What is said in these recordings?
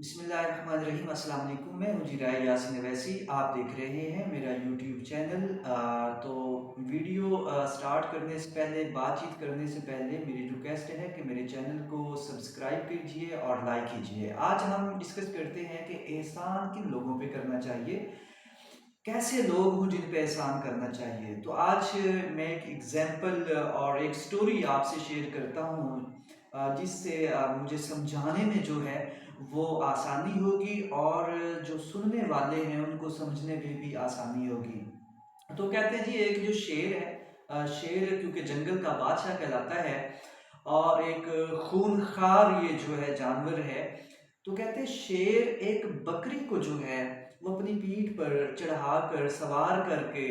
बिस्मिल्लाहिर्रहमानिर्रहीम। अस्सलाम वालेकुम। मैं हूं जिराय यासिन अवैसी। आप देख रहे हैं मेरा यूट्यूब चैनल। तो वीडियो स्टार्ट करने से पहले, बातचीत करने से पहले मेरी रिक्वेस्ट है कि मेरे चैनल को सब्सक्राइब कीजिए और लाइक कीजिए। आज हम डिस्कस करते हैं कि एहसान किन लोगों पे करना चाहिए, कैसे लोग हों जिन पे एहसान करना चाहिए। तो आज मैं एक एग्जांपल और एक स्टोरी आपसे शेयर करता हूँ, जिससे मुझे समझाने में जो है वो आसानी होगी और जो सुनने वाले हैं उनको समझने में भी आसानी होगी। तो कहते हैं जी, एक जो शेर है, शेर क्योंकि जंगल का बादशाह कहलाता है और एक खूनखार ये जो है जानवर है। तो कहते हैं शेर एक बकरी को जो है वो अपनी पीठ पर चढ़ाकर सवार करके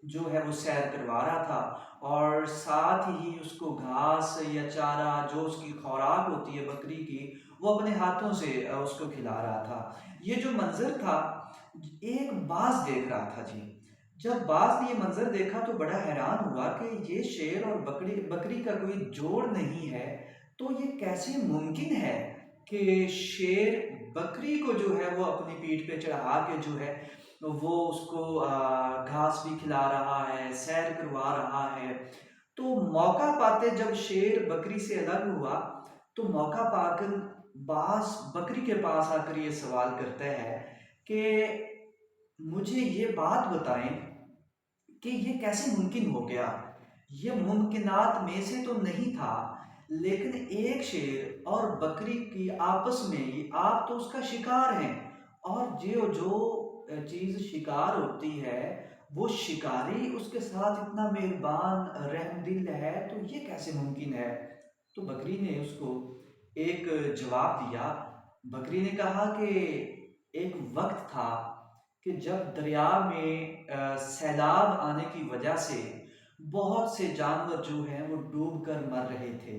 जो है वो सैर करवा रहा था, और साथ ही उसको घास या चारा जो उसकी खुराक होती है बकरी की, वो अपने हाथों से उसको खिला रहा था। ये जो मंजर था, एक बाज देख रहा था जी। जब बाज ने ये मंजर देखा तो बड़ा हैरान हुआ कि ये शेर और बकरी बकरी का कोई जोड़ नहीं है। तो ये कैसे मुमकिन है कि शेर बकरी को जो है वो अपनी पीठ पे चढ़ा के जो है वो उसको घास भी खिला रहा है, सैर करवा रहा है। तो मौका पाते जब शेर बकरी से अलग हुआ, तो मौका पाकर बाज बकरी के पास आकर ये सवाल करता है कि मुझे ये बात बताएं कि ये कैसे मुमकिन हो गया। ये मुमकिनात में से तो नहीं था, लेकिन एक शेर और बकरी की आपस में ये आप तो उसका शिकार हैं, और जो जो चीज़ शिकार होती है वो शिकारी उसके साथ इतना मेहरबान रहमदिल है, तो ये कैसे मुमकिन है। तो बकरी ने उसको एक जवाब दिया। बकरी ने कहा कि एक वक्त था कि जब दरिया में सैलाब आने की वजह से बहुत से जानवर जो हैं वो डूब कर मर रहे थे।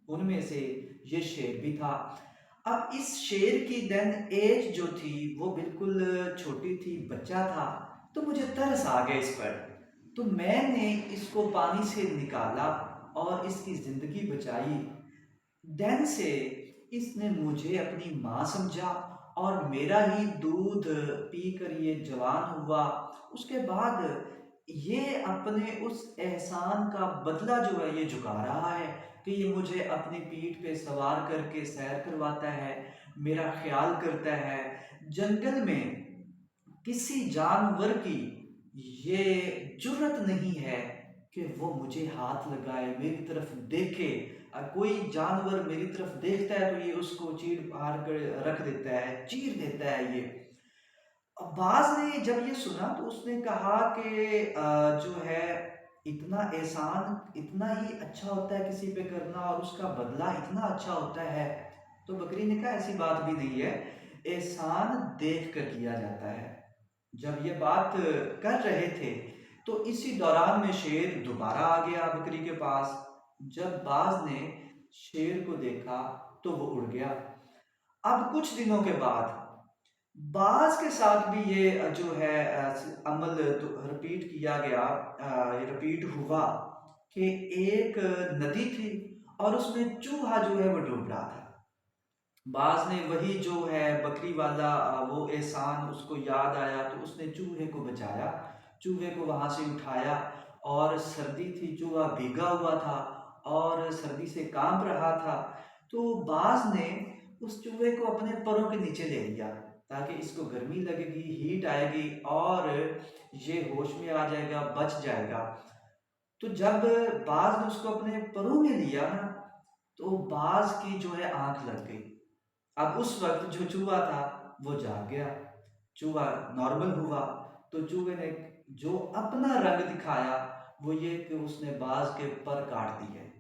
उनमें से ये शेर भी था। अब इस शेर की देन एज जो थी वो बिल्कुल छोटी थी, बच्चा था। तो मुझे तरस आ गया इस पर। तो मैंने इसको पानी से निकाला और इसकी ज़िंदगी बचाई। देन से इसने मुझे अपनी माँ समझा और मेरा ही दूध पीकर ये जवान हुआ। उसके बाद ये अपने उस एहसान का बदला जो है ये चुका रहा है कि ये मुझे अपनी पीठ पे सवार करके सैर करवाता है, मेरा ख्याल करता है। जंगल में किसी जानवर की ये जुर्रत नहीं है कि वो मुझे हाथ लगाए, मेरी तरफ देखे। कोई जानवर मेरी तरफ देखता है तो ये उसको चीर फाड़ कर रख देता है, चीर देता है ये। अब्बास ने जब ये सुना तो उसने कहा कि जो है इतना एहसान इतना ही अच्छा होता है किसी पे करना, और उसका बदला इतना अच्छा होता है। तो बकरी ने कहा ऐसी बात भी नहीं है, एहसान देख कर किया जाता है। जब ये बात कर रहे थे तो इसी दौरान में शेर दोबारा आ गया बकरी के पास। जब बाज ने शेर को देखा तो वो उड़ गया। अब कुछ दिनों के बाद बाज के साथ भी ये जो है अमल तो रिपीट किया गया, ये रिपीट हुआ कि एक नदी थी और उसमें चूहा जो है वो डूब रहा था। बाज ने वही जो है बकरी वाला वो एहसान उसको याद आया तो उसने चूहे को बचाया, चूहे को वहां से उठाया। और सर्दी थी, चूहा भीगा हुआ था और सर्दी से कांप रहा था। तो बाज ने उस चूहे को अपने पैरों के नीचे ले लिया ताकि इसको गर्मी लगेगी, हीट आएगी और ये होश में आ जाएगा, बच जाएगा। तो जब बाज ने उसको अपने पैरों में लिया ना, तो बाज की जो है आंख लग गई। अब उस वक्त जो चूहा था वो जाग गया, चूहा नॉर्मल हुआ। तो चूहे ने जो अपना रंग दिखाया वो ये कि उसने बाज के पर काट दिए।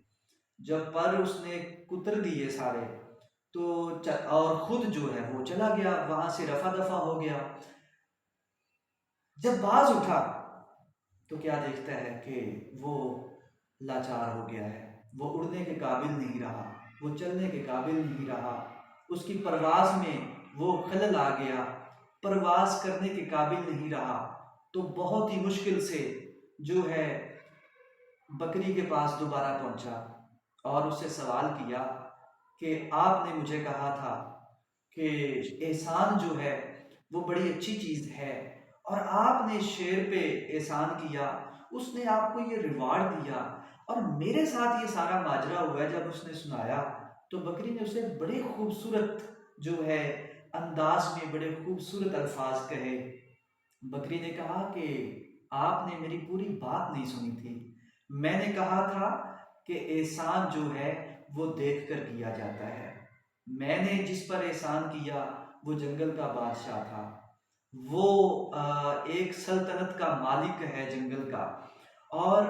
जब पर उसने कुतर दिए सारे, तो और खुद जो है वो चला गया, वहां से रफा दफा हो गया। जब बाज उठा तो क्या देखता है कि वो लाचार हो गया है, वो उड़ने के काबिल नहीं रहा, वो चलने के काबिल नहीं रहा, उसकी परवाज़ में वो खलल आ गया, परवाज़ करने के काबिल नहीं रहा। तो बहुत ही मुश्किल से जो है बकरी के पास दोबारा पहुंचा और उससे सवाल किया कि आपने मुझे कहा था کہ احسان جو ہے وہ بڑی اچھی چیز ہے، اور آپ نے شیر پہ احسان کیا، اس نے آپ کو یہ ریوارڈ دیا، اور میرے ساتھ یہ سارا ماجرا ہوا ہے۔ جب اس نے سنایا تو بکری نے اسے بڑے خوبصورت جو ہے انداز میں بڑے خوبصورت الفاظ کہے۔ بکری نے کہا کہ آپ نے میری پوری بات نہیں سنی تھی، میں نے کہا تھا کہ احسان جو ہے وہ دیکھ کر کیا جاتا ہے۔ میں نے جس پر احسان کیا وہ جنگل کا بادشاہ تھا، وہ ایک سلطنت کا مالک ہے جنگل کا، اور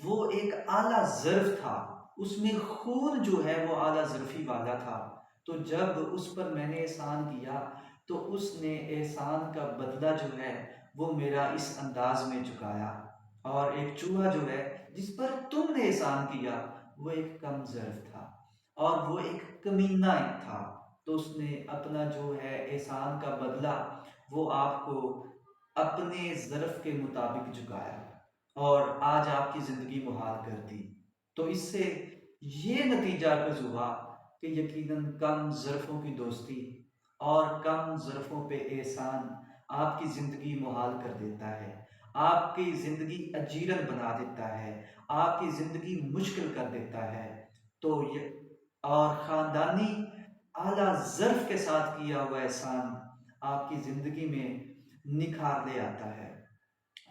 وہ ایک اعلیٰ ظرف تھا، اس میں خون جو ہے وہ اعلیٰ ظرفی والا تھا۔ تو جب اس پر میں نے احسان کیا تو اس نے احسان کا بدلہ جو ہے وہ میرا اس انداز میں چکایا۔ اور ایک چوہا جو ہے جس پر تم نے احسان کیا وہ ایک کم ظرف تھا اور وہ ایک کمینہ تھا، تو اس نے اپنا جو ہے احسان کا بدلہ وہ آپ کو اپنے ظرف کے مطابق چکایا، اور آج آپ کی زندگی محال کر دی۔ تو اس سے یہ نتیجہ اخذ ہوا کہ یقیناً کم ظرفوں کی دوستی اور کم ظرفوں پہ احسان آپ کی زندگی محال کر دیتا ہے، آپ کی زندگی اجیرن بنا دیتا ہے، آپ کی زندگی مشکل کر دیتا ہے۔ تو یہ اور خاندانی اعلیٰ ظرف کے ساتھ کیا ہوا احسان آپ کی زندگی میں نکھار لے آتا ہے۔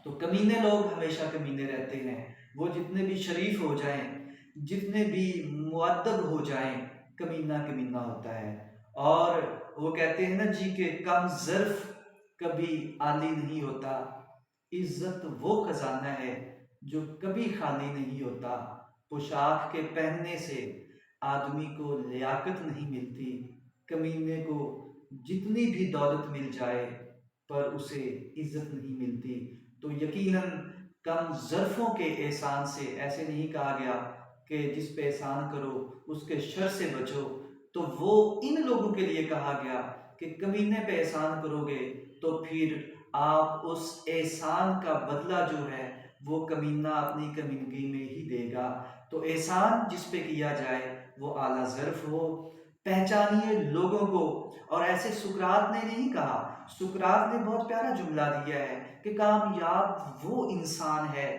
تو کمینے لوگ ہمیشہ کمینے رہتے ہیں، وہ جتنے بھی شریف ہو جائیں، جتنے بھی مؤدب ہو جائیں، کمینہ کمینہ ہوتا ہے۔ اور وہ کہتے ہیں نا جی کہ کم ظرف کبھی عالی نہیں ہوتا، عزت وہ خزانہ ہے جو کبھی خالی نہیں ہوتا، پوشاک کے پہننے سے آدمی کو لیاقت نہیں ملتی، کمینے کو جتنی بھی دولت مل جائے پر اسے عزت نہیں ملتی۔ تو یقیناً کم ظرفوں کے احسان سے ایسے نہیں کہا گیا کہ جس پہ احسان کرو اس کے شر سے بچو، تو وہ ان لوگوں کے لیے کہا گیا کہ کمینے پہ احسان کرو گے تو پھر آپ اس احسان کا بدلہ جو ہے وہ کمینہ اپنی کمینگی میں ہی دے گا۔ تو احسان جس پہ کیا جائے وہ اعلیٰ ظرف ہو، پہچانیے لوگوں کو۔ اور ایسے سقراط نے نہیں کہا، سقراط نے بہت پیارا جملہ دیا ہے کہ کامیاب وہ انسان ہے،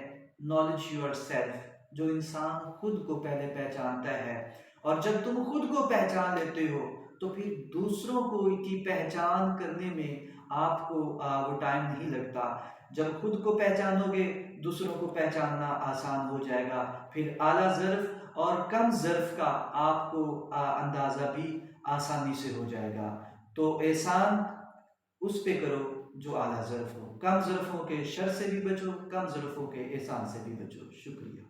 نالج یور سیلف، جو انسان خود کو پہلے پہچانتا ہے۔ اور جب تم خود کو پہچان لیتے ہو تو پھر دوسروں کو کی پہچان کرنے میں آپ کو وہ ٹائم نہیں لگتا۔ جب خود کو پہچانو گے دوسروں کو پہچاننا آسان ہو جائے گا، پھر اعلیٰ ظرف اور کم ظرف کا آپ کو اندازہ بھی آسانی سے ہو جائے گا۔ تو احسان اس پہ کرو جو اعلیٰ ظرف ہو، کم ظرفوں کے شر سے بھی بچو، کم ظرفوں کے احسان سے بھی بچو۔ شکریہ۔